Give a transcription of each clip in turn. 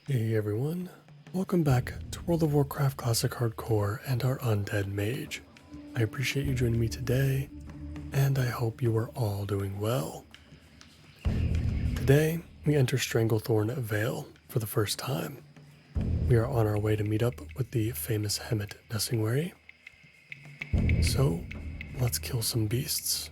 Hey everyone, welcome back to World of Warcraft Classic Hardcore and our Undead Mage. I appreciate you joining me today, and I hope you are all doing well. Today, we enter Stranglethorn Vale for the first time. We are on our way to meet up with the famous Hemet Nessingwary. So, let's kill some beasts.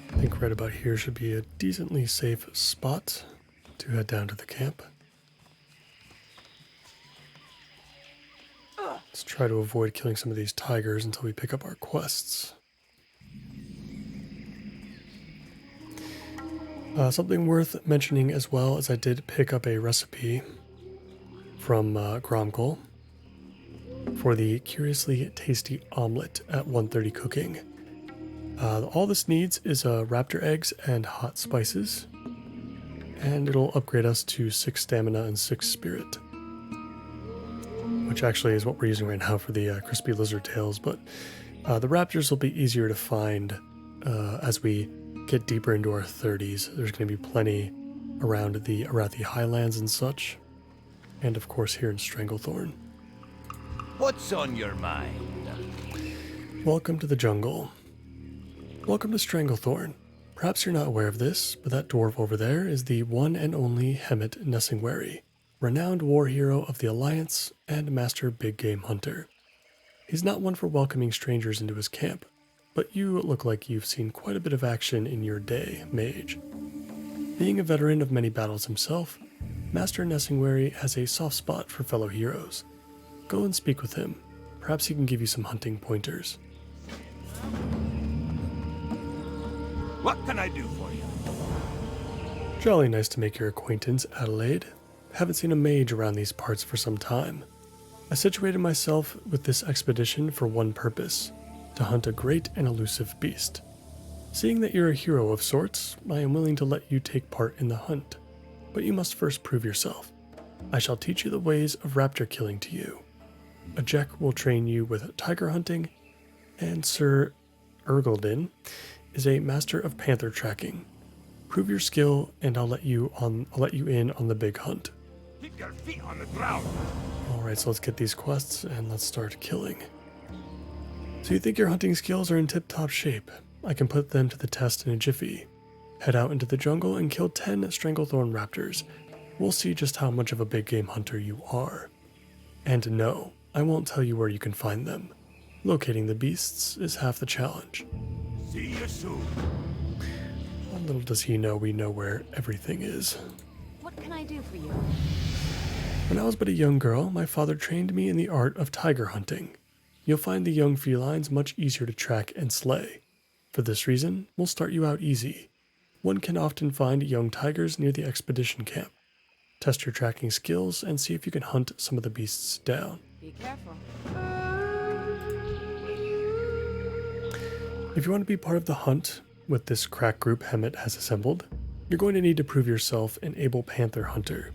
I think right about here should be a decently safe spot to head down to the camp. Let's try to avoid killing some of these tigers until we pick up our quests. Something worth mentioning as well is I did pick up a recipe from Gromkel for the curiously tasty omelet at 130 cooking. All this needs is raptor eggs and hot spices, and it'll upgrade us to 6 stamina and 6 spirit, which actually is what we're using right now for the crispy lizard tails, but the raptors will be easier to find as we get deeper into our 30s. There's going to be plenty around the highlands and such, and of course here in Stranglethorn. What's on your mind? Welcome to the jungle. Welcome to Stranglethorn. Perhaps you're not aware of this, but that dwarf over there is the one and only Hemet Nessingwary, renowned war hero of the Alliance and master big game hunter. He's not one for welcoming strangers into his camp, but you look like you've seen quite a bit of action in your day, Mage. Being a veteran of many battles himself, Master Nessingwary has a soft spot for fellow heroes. Go and speak with him. Perhaps he can give you some hunting pointers. What can I do for you? Jolly nice to make your acquaintance, Adelaide. Haven't seen a mage around these parts for some time. I situated myself with this expedition for one purpose: to hunt a great and elusive beast. Seeing that you're a hero of sorts, I am willing to let you take part in the hunt, but you must first prove yourself. I shall teach you the ways of raptor killing to you. A Jek will train you with tiger hunting, and Sir Ergeldin is a master of panther tracking. Prove your skill, and I'll let you in on the big hunt. Keep your feet on the ground. Alright, so let's get these quests and let's start killing. So you think your hunting skills are in tip-top shape? I can put them to the test in a jiffy. Head out into the jungle and kill 10 Stranglethorn raptors. We'll see just how much of a big game hunter you are. And no, I won't tell you where you can find them. Locating the beasts is half the challenge. See you soon. Little does he know we know where everything is. What can I do for you? When I was but a young girl, my father trained me in the art of tiger hunting. You'll find the young felines much easier to track and slay. For this reason, we'll start you out easy. One can often find young tigers near the expedition camp. Test your tracking skills and see if you can hunt some of the beasts down. Be careful. If you want to be part of the hunt with this crack group Hemet has assembled, you're going to need to prove yourself an able panther hunter.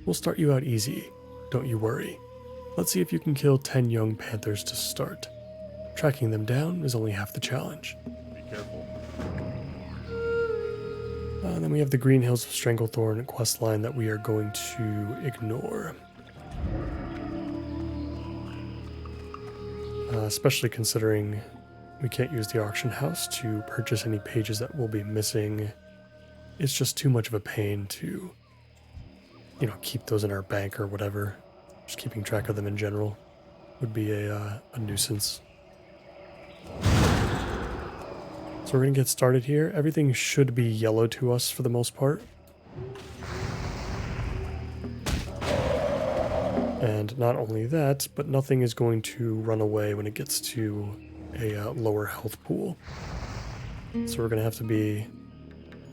We'll start you out easy, don't you worry. Let's see if you can kill 10 young panthers to start. Tracking them down is only half the challenge. Be careful. Then we have the Green Hills of Stranglethorn questline that we are going to ignore. Especially considering we can't use the auction house to purchase any pages that will be missing. It's just too much of a pain to, keep those in our bank or whatever. Just keeping track of them in general would be a nuisance. So we're going to get started here. Everything should be yellow to us for the most part. And not only that, but nothing is going to run away when it gets to a lower health pool. So we're going to have to be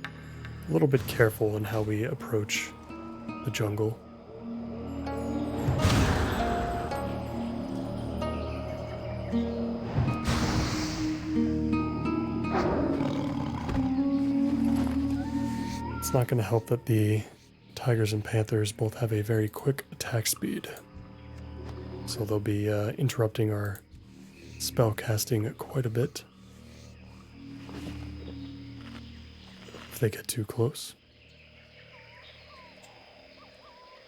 a little bit careful in how we approach the jungle. It's not going to help that the tigers and panthers both have a very quick attack speed. So they'll be interrupting our spell casting quite a bit. if they get too close.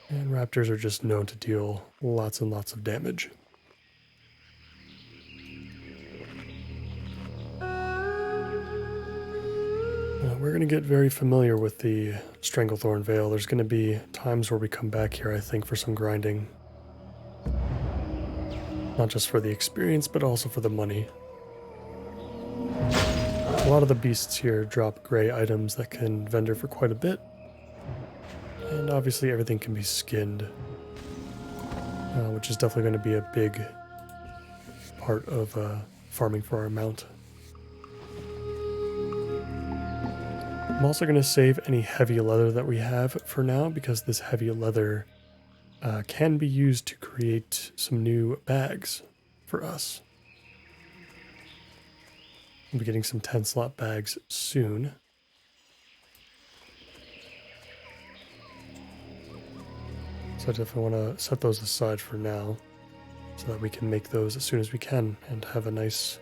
And raptors are just known to deal lots and lots of damage. We're going to get very familiar with the Stranglethorn Veil. There's going to be times where we come back here, I think, for some grinding. Not just for the experience, but also for the money. A lot of the beasts here drop gray items that can vendor for quite a bit. And obviously everything can be skinned, which is definitely going to be a big part of farming for our mount. I'm also going to save any heavy leather that we have for now, because this heavy leather can be used to create some new bags for us. We'll be getting some 10-slot bags soon. So I definitely want to set those aside for now, so that we can make those as soon as we can and have a nice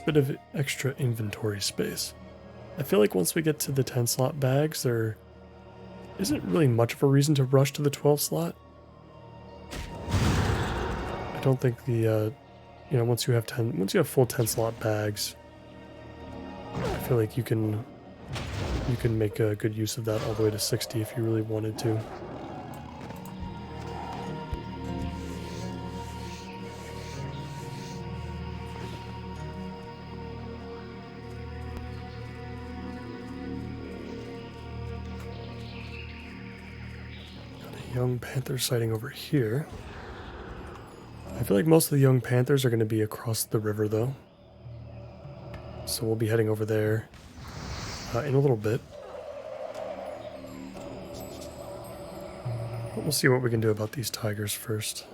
bit of extra inventory space. I feel like once we get to the 10-slot bags, there isn't really much of a reason to rush to the 12-slot. I don't think the, once you have full 10-slot bags, I feel like you can make a good use of that all the way to 60 if you really wanted to. Young panther sighting over here. I feel like most of the young panthers are going to be across the river though, so we'll be heading over there in a little bit. But we'll see what we can do about these tigers first.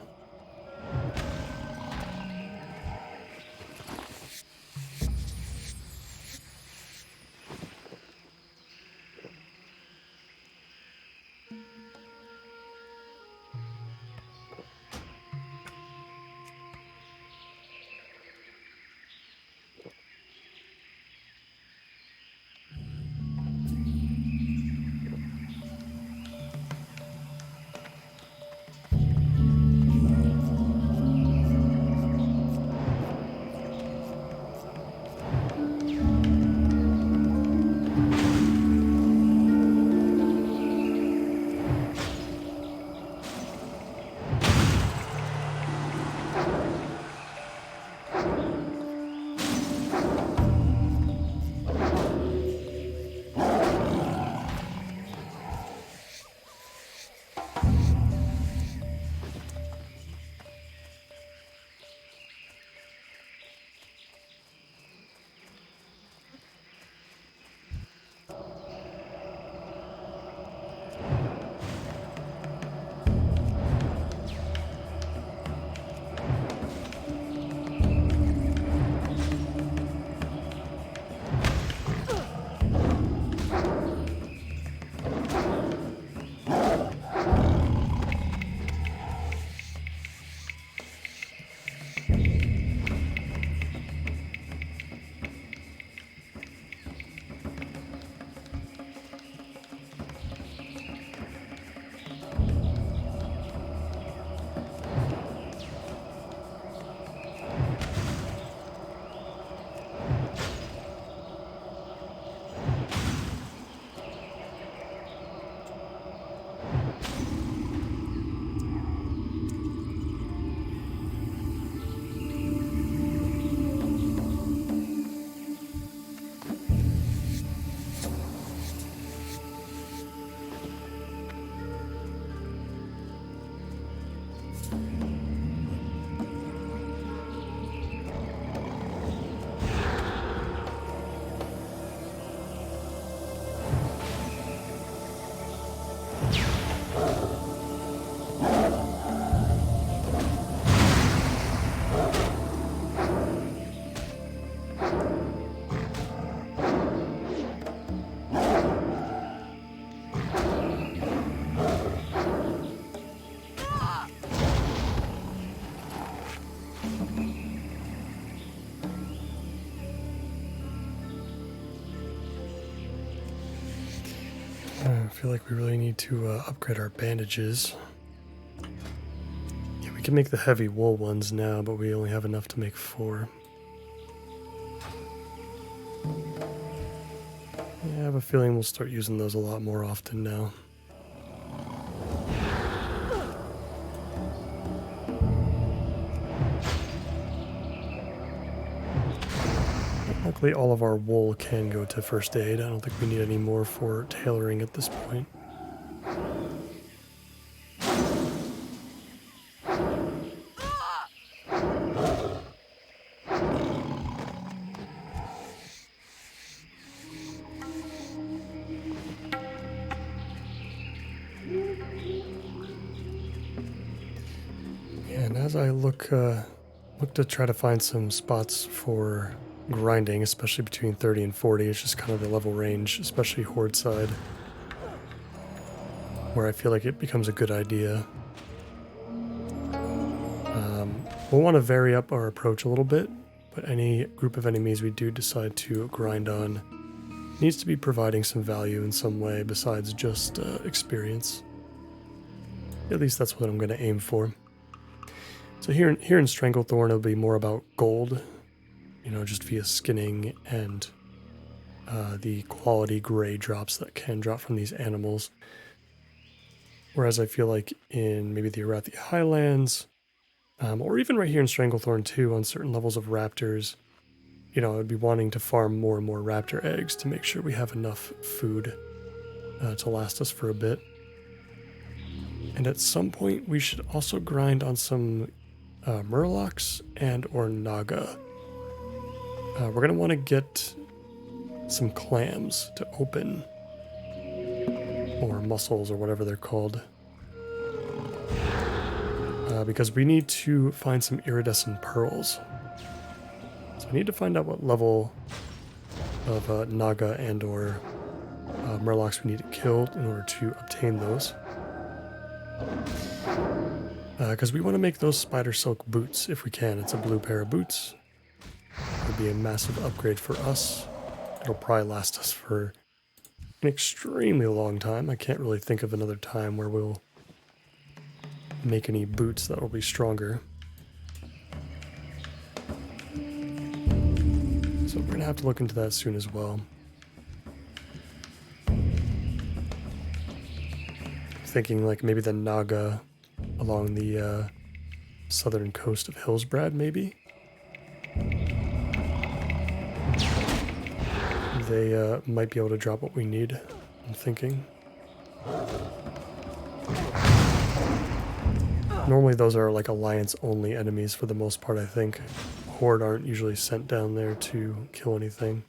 feel like we really need to upgrade our bandages. Yeah, we can make the heavy wool ones now, but we only have enough to make 4. Yeah, I have a feeling we'll start using those a lot more often now. Luckily, all of our wool can go to first aid. I don't think we need any more for tailoring at this point. And as I look to try to find some spots for grinding, especially between 30 and 40, it's just kind of the level range, especially Horde side, where I feel like it becomes a good idea. We'll want to vary up our approach a little bit, but any group of enemies we do decide to grind on needs to be providing some value in some way besides just experience. At least that's what I'm going to aim for. So here in Stranglethorn, it'll be more about gold, just via skinning and the quality gray drops that can drop from these animals. Whereas I feel like in maybe the Arathi Highlands, or even right here in Stranglethorn too, on certain levels of raptors, I'd be wanting to farm more and more raptor eggs to make sure we have enough food to last us for a bit. And at some point, we should also grind on some Murlocs and or Naga. We're going to want to get some clams to open, or mussels, or whatever they're called, because we need to find some iridescent pearls. So we need to find out what level of Naga and or Murlocs we need to kill in order to obtain those. Because we want to make those spider silk boots if we can. It's a blue pair of boots. It would be a massive upgrade for us. It'll probably last us for an extremely long time. I can't really think of another time where we'll make any boots that will be stronger. So we're going to have to look into that soon as well. Thinking like maybe the Naga along the southern coast of Hillsbrad, maybe. They might be able to drop what we need, I'm thinking. Normally those are like alliance-only enemies for the most part, I think. Horde aren't usually sent down there to kill anything.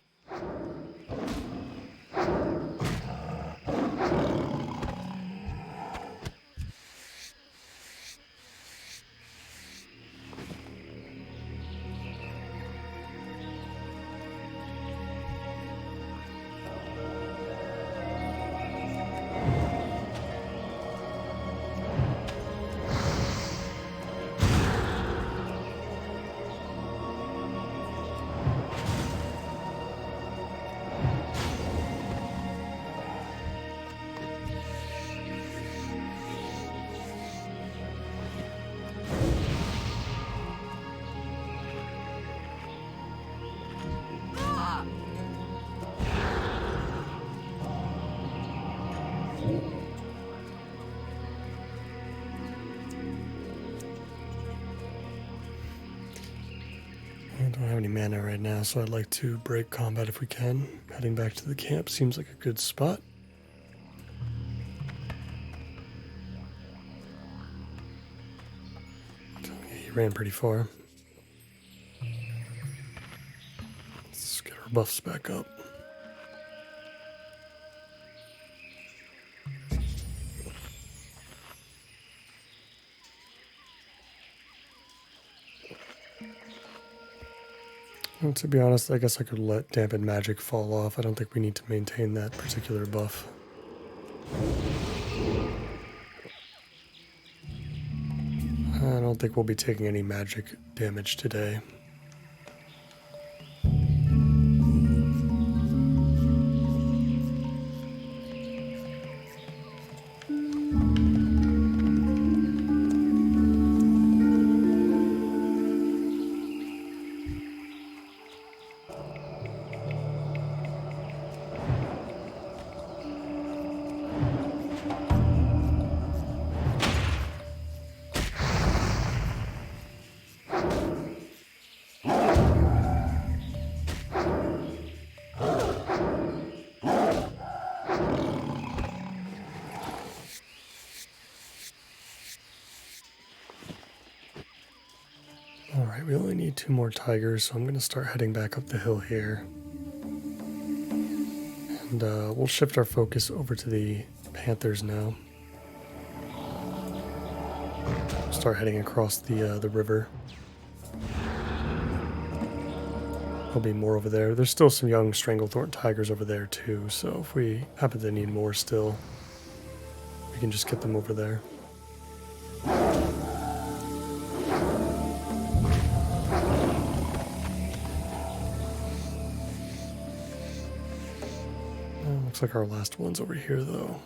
I don't have any mana right now, so I'd like to break combat if we can. Heading back to the camp seems like a good spot. He ran pretty far. Let's get our buffs back up. And to be honest, I guess I could let Dampen Magic fall off. I don't think we need to maintain that particular buff. I don't think we'll be taking any magic damage today. Alright, we only need 2 more tigers, so I'm going to start heading back up the hill here. And we'll shift our focus over to the panthers now. Start heading across the river. There'll be more over there. There's still some young Stranglethorn tigers over there too, so if we happen to need more still, we can just get them over there. Looks like our last one's over here though.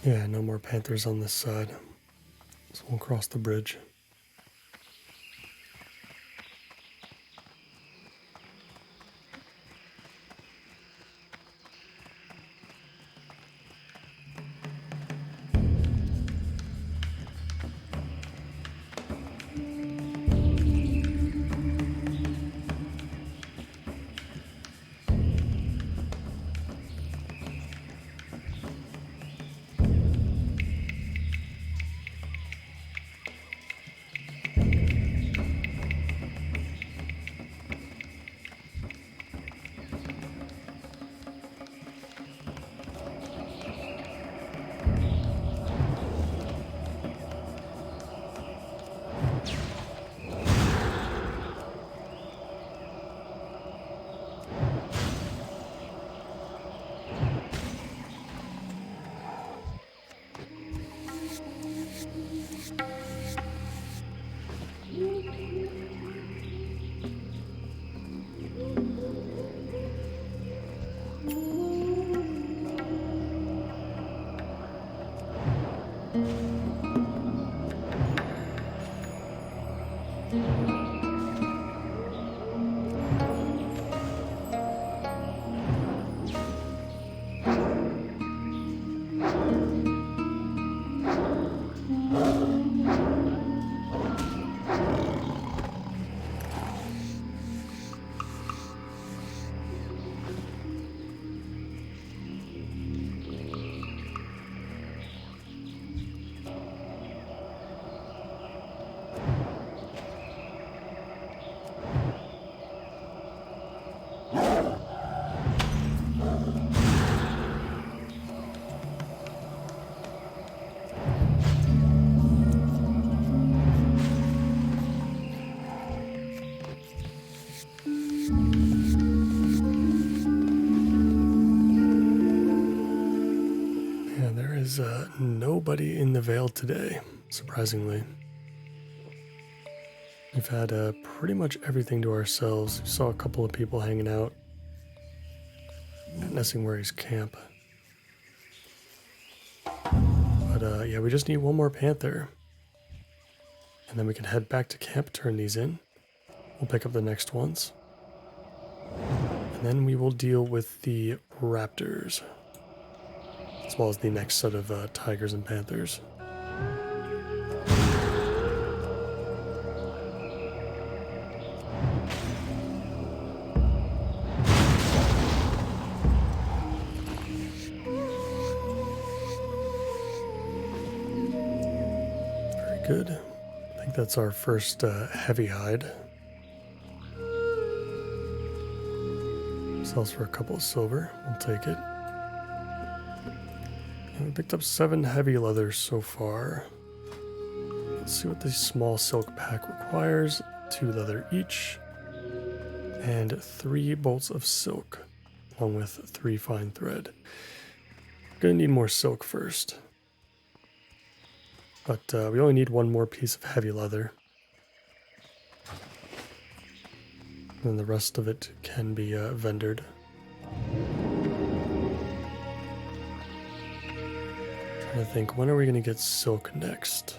Yeah, no more panthers on this side. So we'll cross the bridge. Nobody in the Vale today, surprisingly. We've had pretty much everything to ourselves. We saw a couple of people hanging out at Nessingwary's camp. But yeah, we just need one more panther. And then we can head back to camp, turn these in. We'll pick up the next ones. And then we will deal with the raptors, as well as the next set of tigers and panthers. Very good. I think that's our first heavy hide. Sells for a couple of silver. We'll take it. We picked up 7 heavy leathers so far. Let's see what the small silk pack requires. 2 leather each. And 3 bolts of silk, along with 3 fine thread. Gonna need more silk first. But we only need 1 more piece of heavy leather. And the rest of it can be vendored. Trying to think, when are we going to get silk next?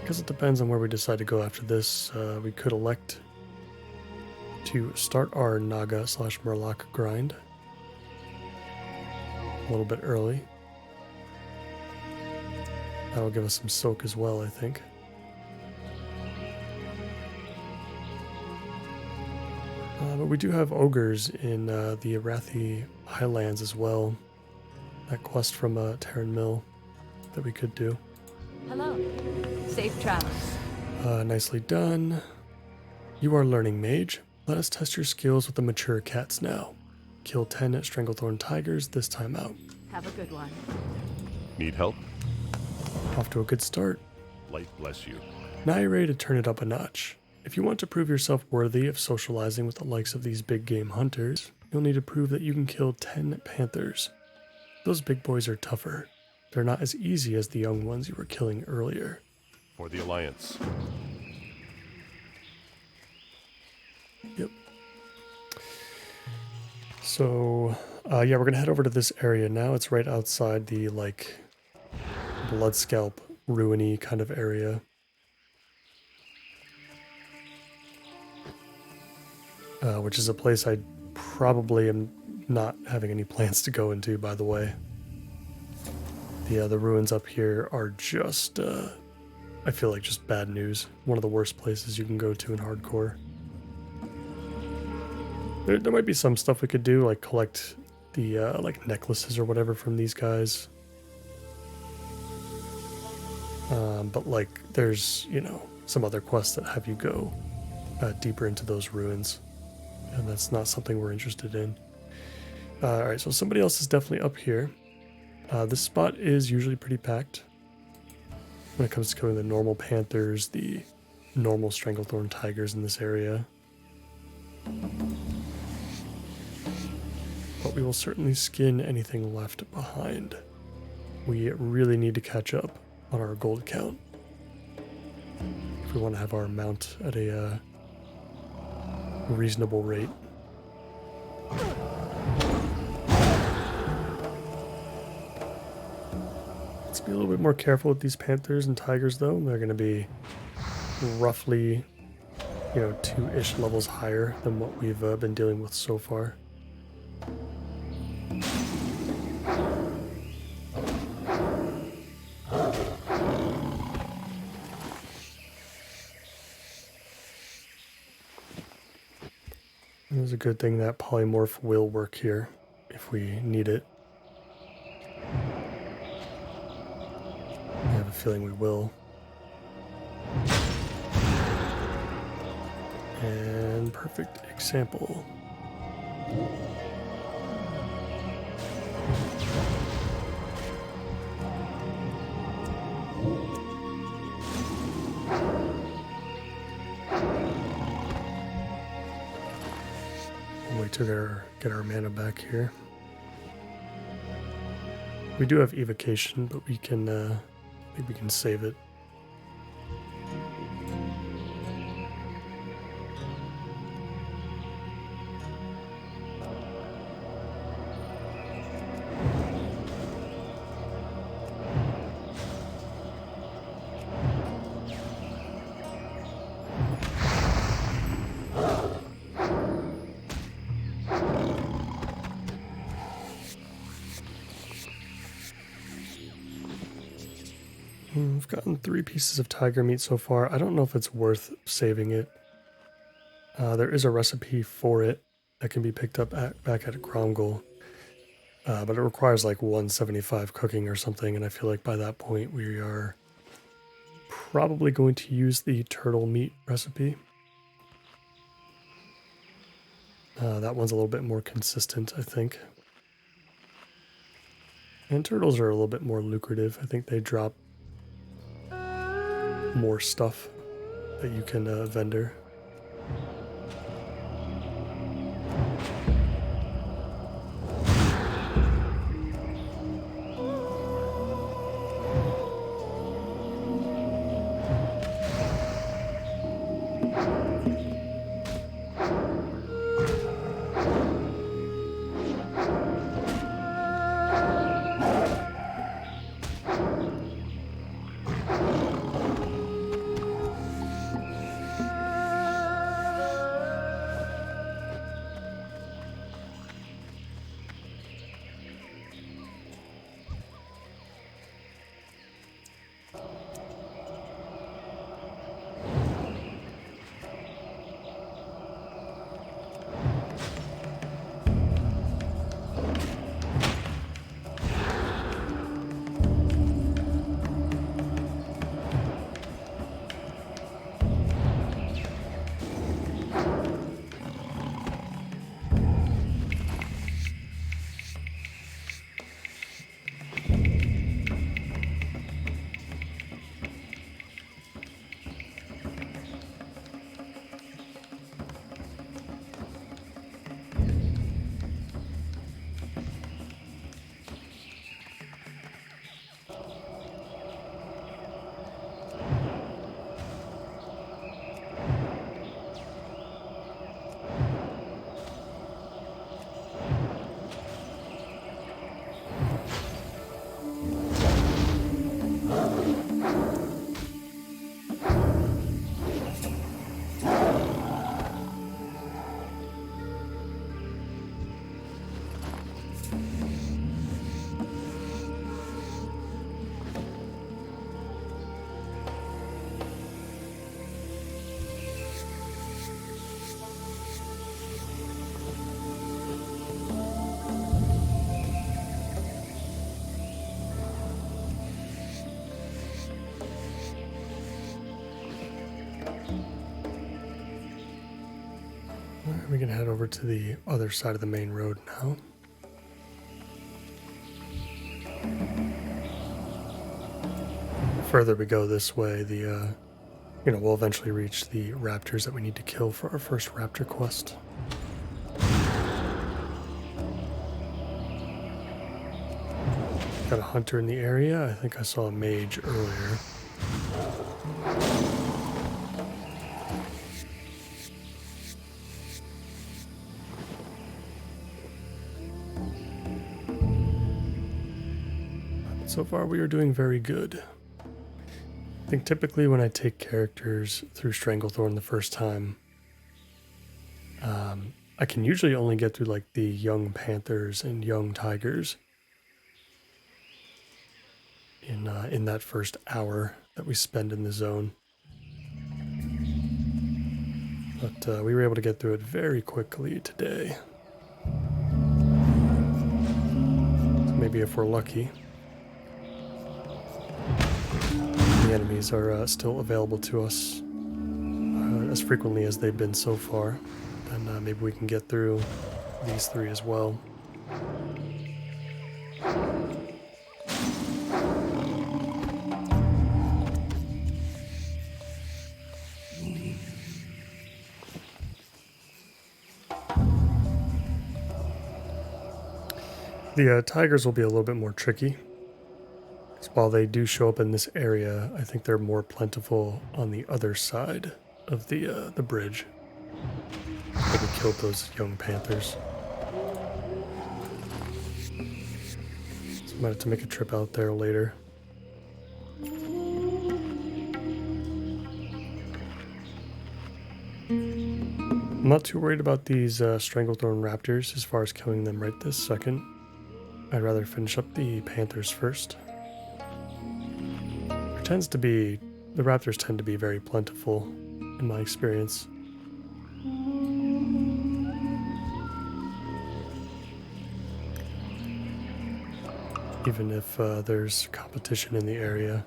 Because it depends on where we decide to go after this. We could elect to start our Naga/Murloc grind a little bit early. That'll give us some silk as well, I think. But we do have ogres in the Arathi Highlands as well. That quest from Terran Mill that we could do. Hello. Safe travels. Nicely done. You are learning Mage. Let us test your skills with the mature cats now. Kill 10 Stranglethorn Tigers this time out. Have a good one. Need help? Off to a good start. Light bless you. Now you're ready to turn it up a notch. If you want to prove yourself worthy of socializing with the likes of these big game hunters, you'll need to prove that you can kill 10 panthers. Those big boys are tougher. They're not as easy as the young ones you were killing earlier. For the Alliance. Yep. So, yeah, we're going to head over to this area now. It's right outside the, like, Bloodscalp, ruiny kind of area. Which is a place I probably am not having any plans to go into, by the way. The ruins up here are just, I feel like just bad news. One of the worst places you can go to in hardcore. There might be some stuff we could do, like collect the like necklaces or whatever from these guys. But like there's, you know, some other quests that have you go deeper into those ruins. And that's not something we're interested in. Alright, so somebody else is definitely up here. This spot is usually pretty packed when it comes to killing the normal panthers, the normal Stranglethorn Tigers in this area. But we will certainly skin anything left behind. We really need to catch up on our gold count if we want to have our mount at a reasonable rate. Let's be a little bit more careful with these panthers and tigers though. They're going to be roughly, you know, 2-ish levels higher than what we've been dealing with so far. It was a good thing that polymorph will work here if we need it. I have a feeling we will. And perfect example. Wait to get our mana back here. We do have evocation, but we can I think we can save it. We've gotten 3 pieces of tiger meat so far. I don't know if it's worth saving it. There is a recipe for it that can be picked up back at Gromgol. But it requires like 175 cooking or something, and I feel like by that point we are probably going to use the turtle meat recipe. That one's a little bit more consistent, I think. And turtles are a little bit more lucrative. I think they drop more stuff that you can vendor. Alright, we can head over to the other side of the main road now. The further we go this way, we'll eventually reach the raptors that we need to kill for our first raptor quest. Got a hunter in the area. I think I saw a mage earlier. So far we are doing very good. I think typically when I take characters through Stranglethorn the first time, I can usually only get through like the young panthers and young tigers in that first hour that we spend in the zone. But we were able to get through it very quickly today. So maybe if we're lucky, the enemies are still available to us as frequently as they've been so far. Then maybe we can get through these three as well. The tigers will be a little bit more tricky. While they do show up in this area, I think they're more plentiful on the other side of the bridge. Where we killed those young panthers. So I might have to make a trip out there later. I'm not too worried about these Stranglethorn raptors as far as killing them right this second. I'd rather finish up the panthers first. The raptors tend to be very plentiful in my experience. Even if there's competition in the area.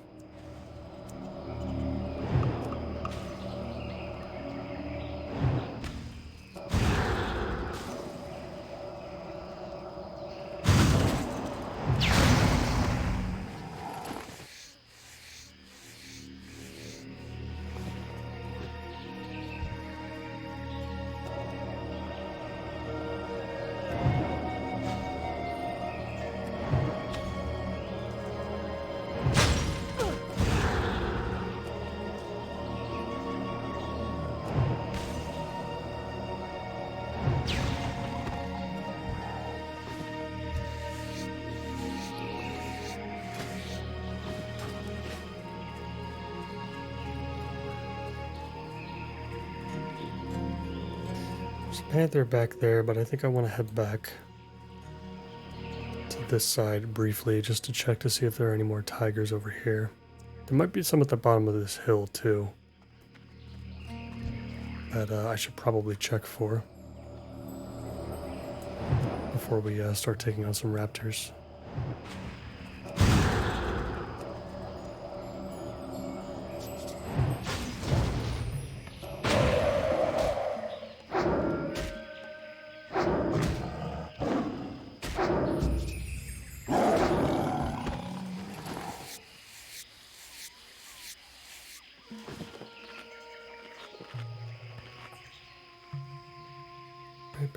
There's a panther back there, but I think I want to head back to this side briefly just to check to see if there are any more tigers over here. There might be some at the bottom of this hill too that I should probably check for before we start taking on some raptors.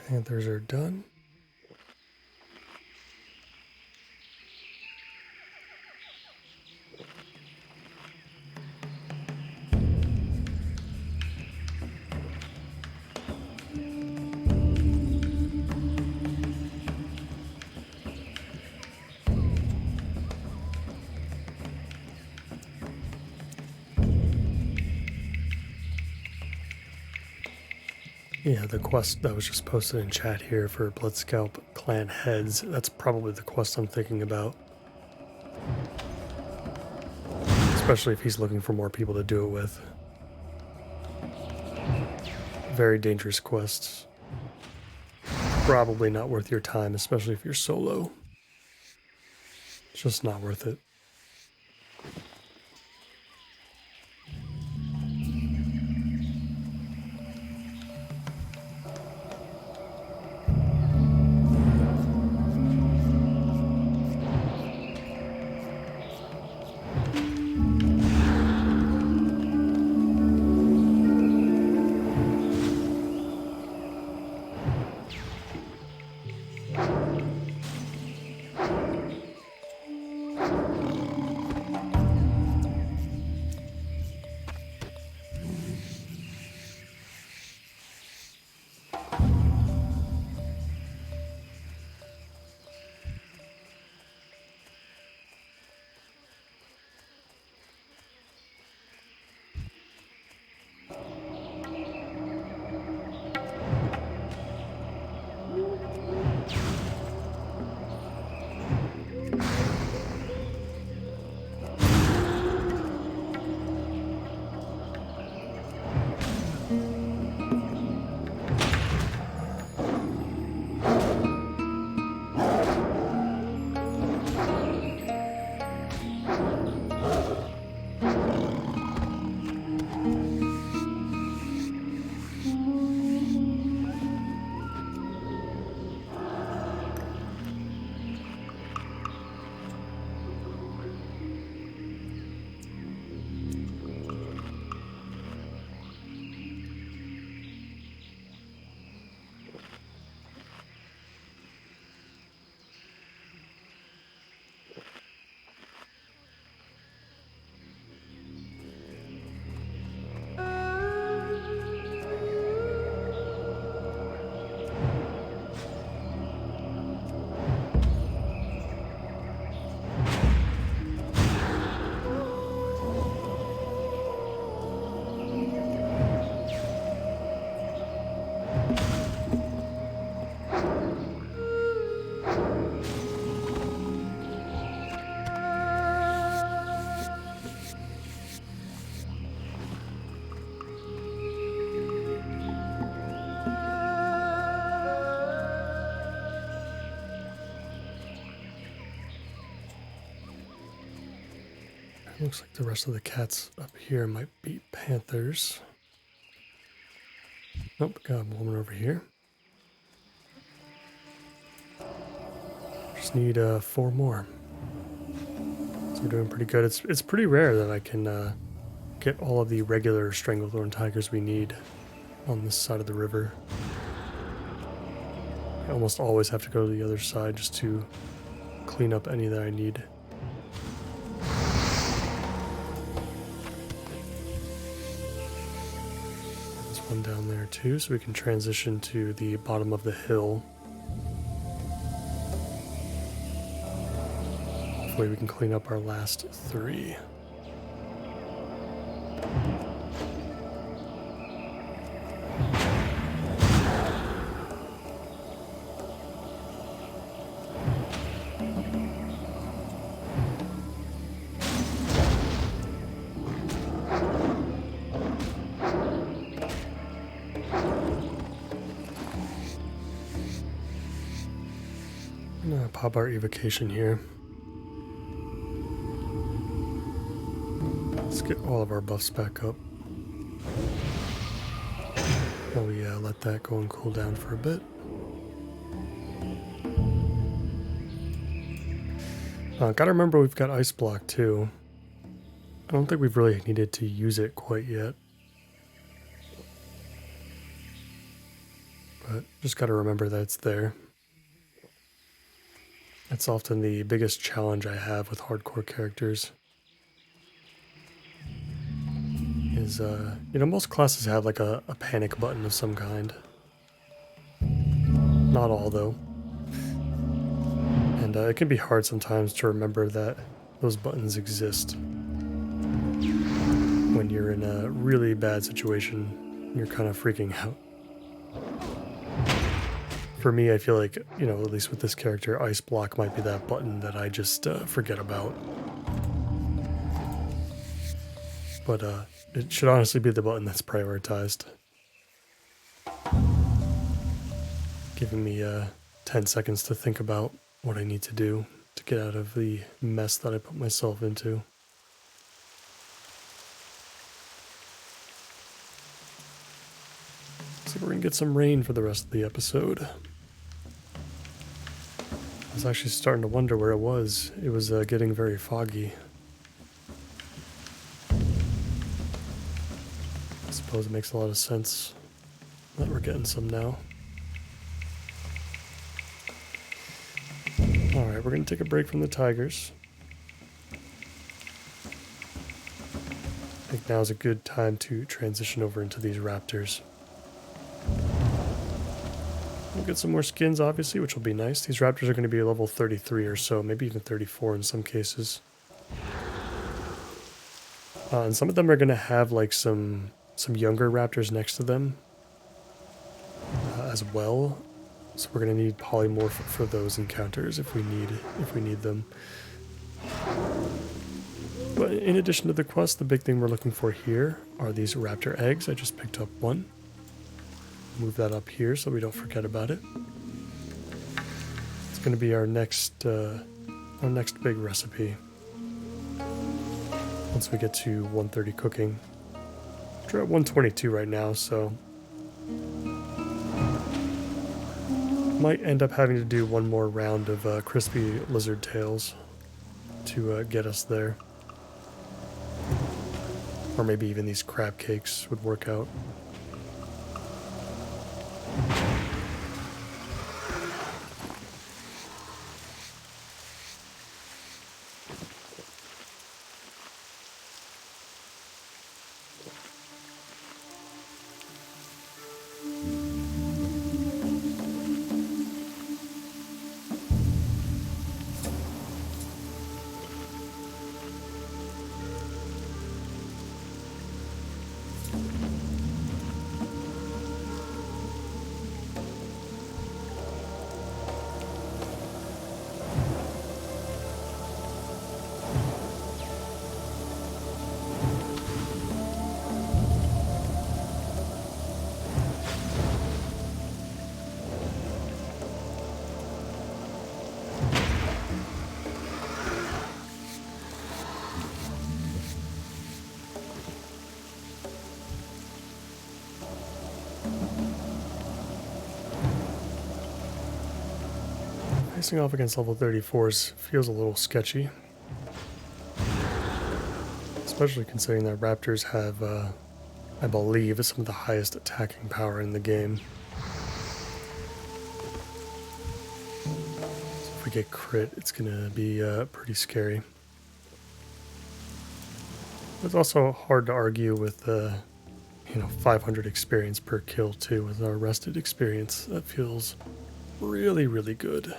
Panthers are done. Yeah, the quest that was just posted in chat here for Bloodscalp clan heads, that's probably the quest I'm thinking about. Especially if he's looking for more people to do it with. Very dangerous quests. Probably not worth your time, especially if you're solo. It's just not worth it. Looks like the rest of the cats up here might be panthers. Nope, got a woman over here. Just need 4 more. So we're doing pretty good. It's pretty rare that I can get all of the regular Stranglethorn tigers we need on this side of the river. I almost always have to go to the other side just to clean up any that I need. There's one down there too, so we can transition to the bottom of the hill. Hopefully we can clean up our last 3. I'm gonna pop our evocation here. Let's get all of our buffs back up. While we let that go and cool down for a bit. Gotta remember we've got Ice Block too. I don't think we've really needed to use it quite yet. But just gotta remember that it's there. That's often the biggest challenge I have with hardcore characters. Is, most classes have like a panic button of some kind. Not all, though. And it can be hard sometimes to remember that those buttons exist. When you're in a really bad situation, you're kind of freaking out. For me, I feel like, at least with this character, Ice Block might be that button that I just forget about. But it should honestly be the button that's prioritized. Giving me 10 seconds to think about what I need to do to get out of the mess that I put myself into. So we're going to get some rain for the rest of the episode. I was actually starting to wonder where it was. It was getting very foggy. I suppose it makes a lot of sense that we're getting some now. Alright, we're going to take a break from the tigers. I think now is a good time to transition over into these raptors. We'll get some more skins, obviously, which will be nice. These raptors are going to be level 33 or so, maybe even 34 in some cases. And some of them are going to have like some younger raptors next to them as well. So we're going to need polymorph for those encounters if we need them. But in addition to the quest, the big thing we're looking for here are these raptor eggs. I just picked up one. Move that up here so we don't forget about it. It's going to be our next big recipe. Once we get to 130 cooking. We're at 122 right now, so might end up having to do one more round of crispy lizard tails to get us there. Or maybe even these crab cakes would work out. Facing off against level 34s feels a little sketchy. Especially considering that raptors have, I believe, some of the highest attacking power in the game. So if we get crit, it's gonna be pretty scary. It's also hard to argue with 500 experience per kill too with our rested experience. That feels really, really good.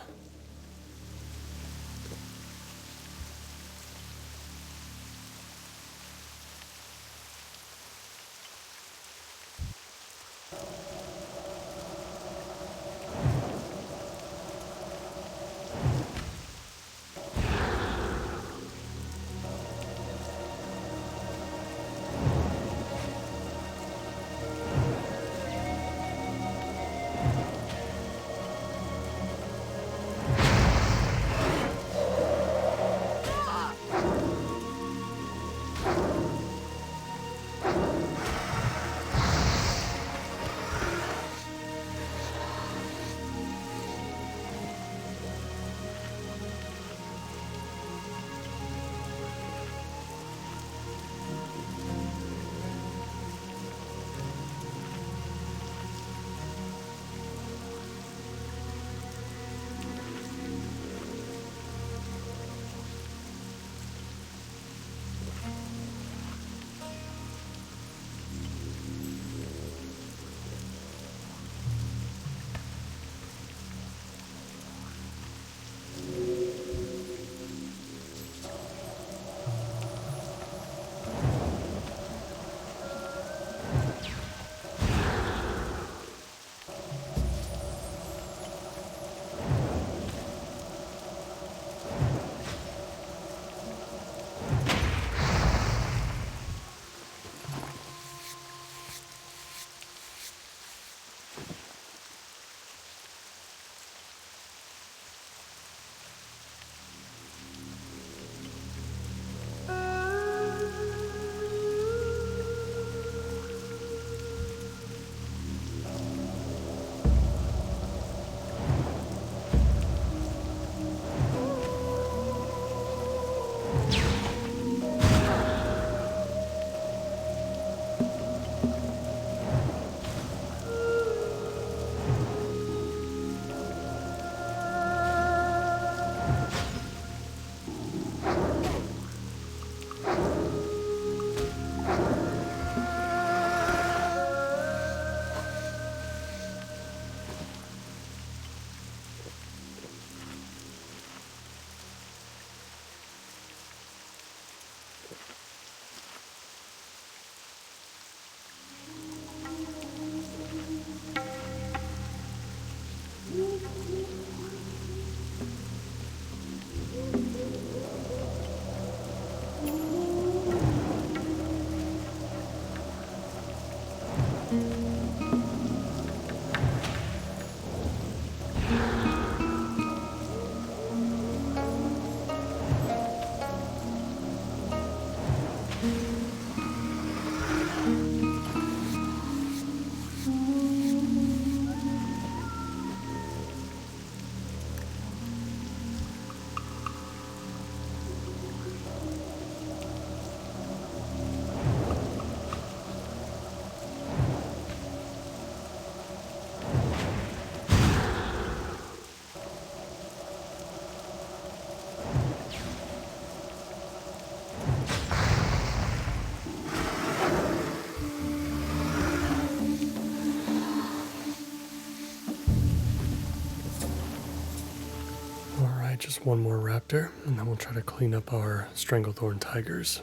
Just one more raptor, and then we'll try to clean up our Stranglethorn tigers.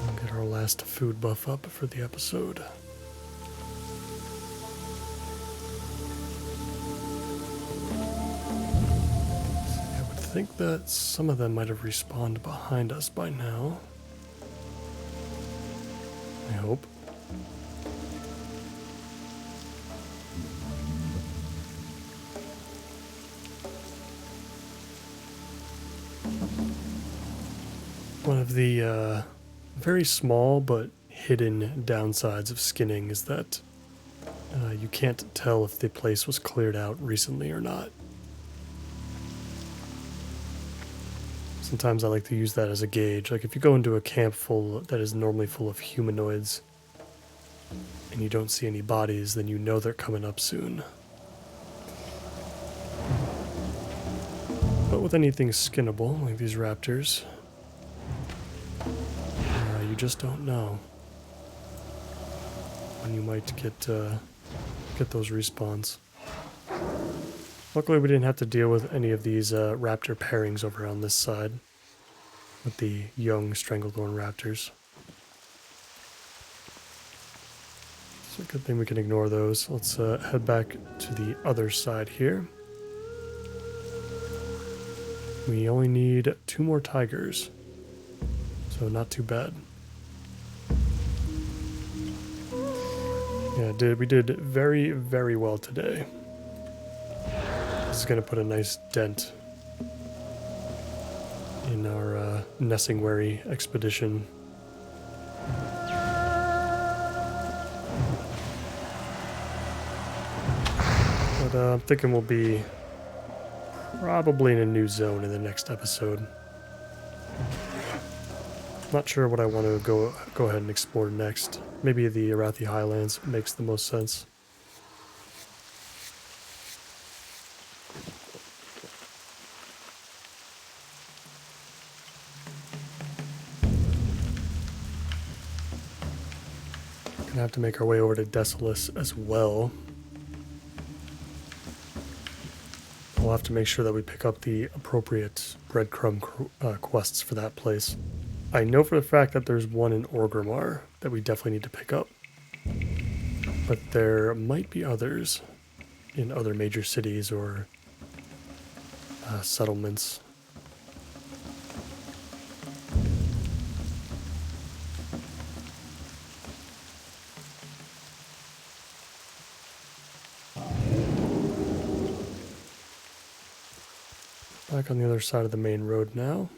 We'll get our last food buff up for the episode. I would think that some of them might have respawned behind us by now. I hope. One of the very small but hidden downsides of skinning is that You can't tell if the place was cleared out recently or not. Sometimes I like to use that as a gauge. Like if you go into a camp that is normally full of humanoids and you don't see any bodies, then you know they're coming up soon. But with anything skinnable, like these raptors, you just don't know when you might get those respawns. Luckily, we didn't have to deal with any of these raptor pairings over on this side with the young Stranglethorn raptors. So good thing we can ignore those. Let's head back to the other side here. We only need 2 more tigers, so not too bad. Yeah, we did very, very well today. This is going to put a nice dent in our Nessingwary expedition. But I'm thinking we'll be probably in a new zone in the next episode. Not sure what I want to go ahead and explore next. Maybe the Arathi Highlands makes the most sense. Gonna have to make our way over to Desolus as well. We'll have to make sure that we pick up the appropriate breadcrumb quests for that place. I know for the fact that there's one in Orgrimmar that we definitely need to pick up. But there might be others in other major cities or settlements. Back on the other side of the main road now.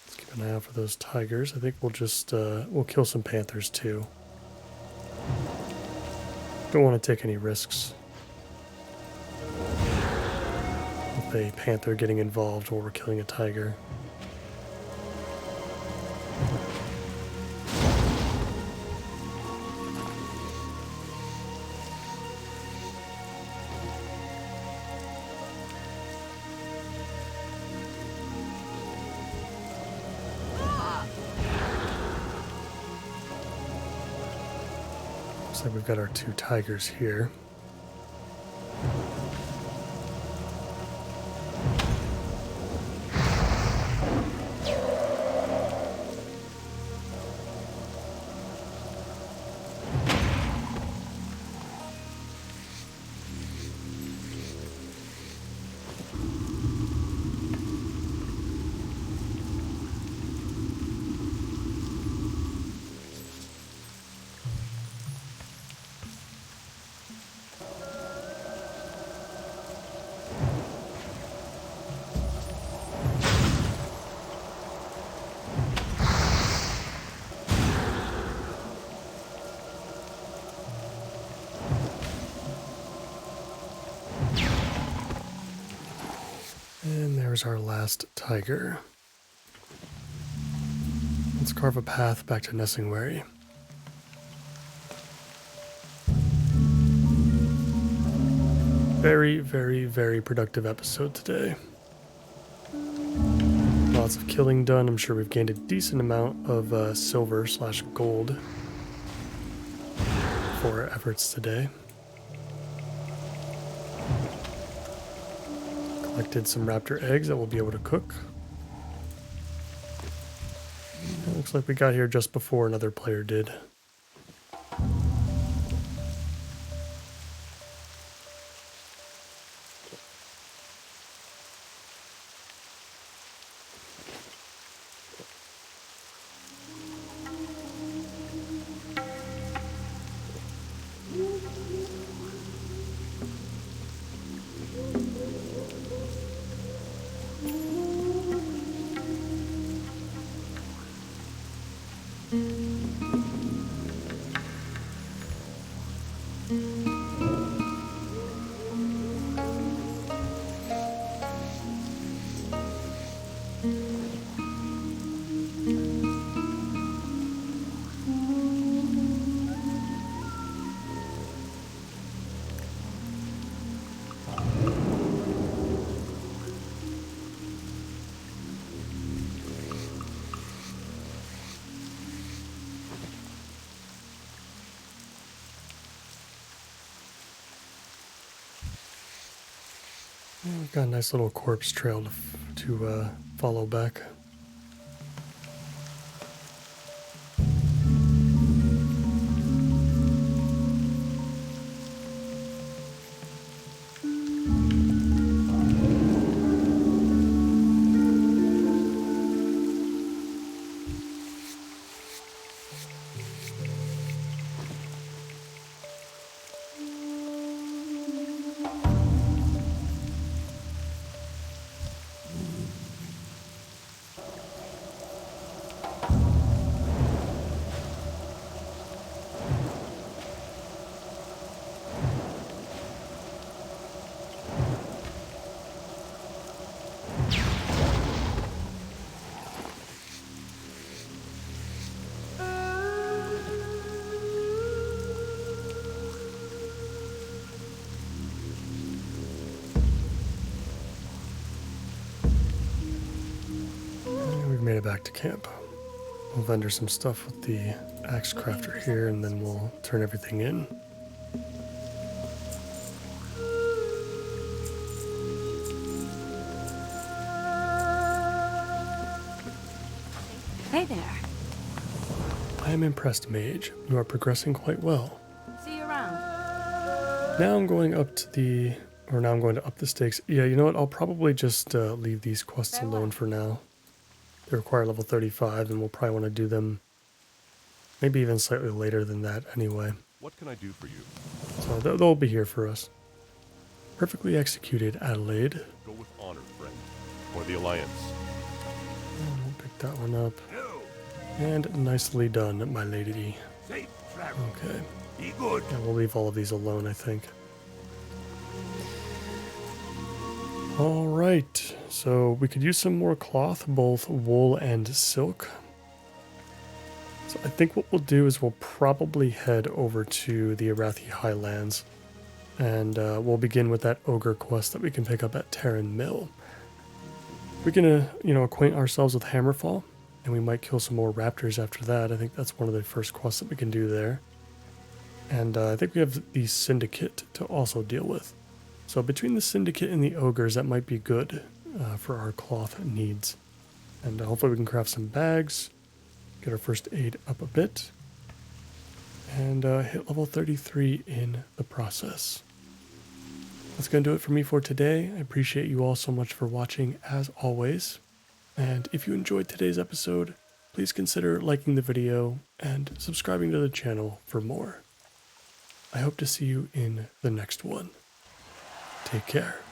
Let's keep an eye out for those tigers. I think we'll just we'll kill some panthers too. Don't want to take any risks with a panther getting involved while we're killing a tiger. Looks like we've got our 2 tigers here. And there's our last tiger. Let's carve a path back to Nessingwary. Very, very, very productive episode today. Lots of killing done. I'm sure we've gained a decent amount of silver/gold for our efforts today. Collected some raptor eggs that we'll be able to cook. It looks like we got here just before another player did. We've got a nice little corpse trail to follow back. We've made it back to camp. We'll vendor some stuff with the axe crafter here, and then we'll turn everything in. Hey there. I am impressed, Mage. You are progressing quite well. See you around. Now I'm going up to now I'm going to up the stakes. Yeah, you know what? I'll probably just leave these quests alone for now. They require level 35, and we'll probably want to do them maybe even slightly later than that anyway. What can I do for you? So they'll be here for us. Perfectly executed, Adelaide. Go with honor, friend. For the Alliance. We'll pick that one up. No. And nicely done, my lady. Safe travel. Okay. Be good. Yeah, we'll leave all of these alone, I think. All right, so we could use some more cloth, both wool and silk. So I think what we'll do is we'll probably head over to the Arathi Highlands, and we'll begin with that ogre quest that we can pick up at Terran Mill. We can, acquaint ourselves with Hammerfall, and we might kill some more raptors after that. I think that's one of the first quests that we can do there. And I think we have the Syndicate to also deal with. So between the Syndicate and the Ogres, that might be good for our cloth needs. And hopefully we can craft some bags, get our first aid up a bit, and hit level 33 in the process. That's going to do it for me for today. I appreciate you all so much for watching, as always. And if you enjoyed today's episode, please consider liking the video and subscribing to the channel for more. I hope to see you in the next one. Take care.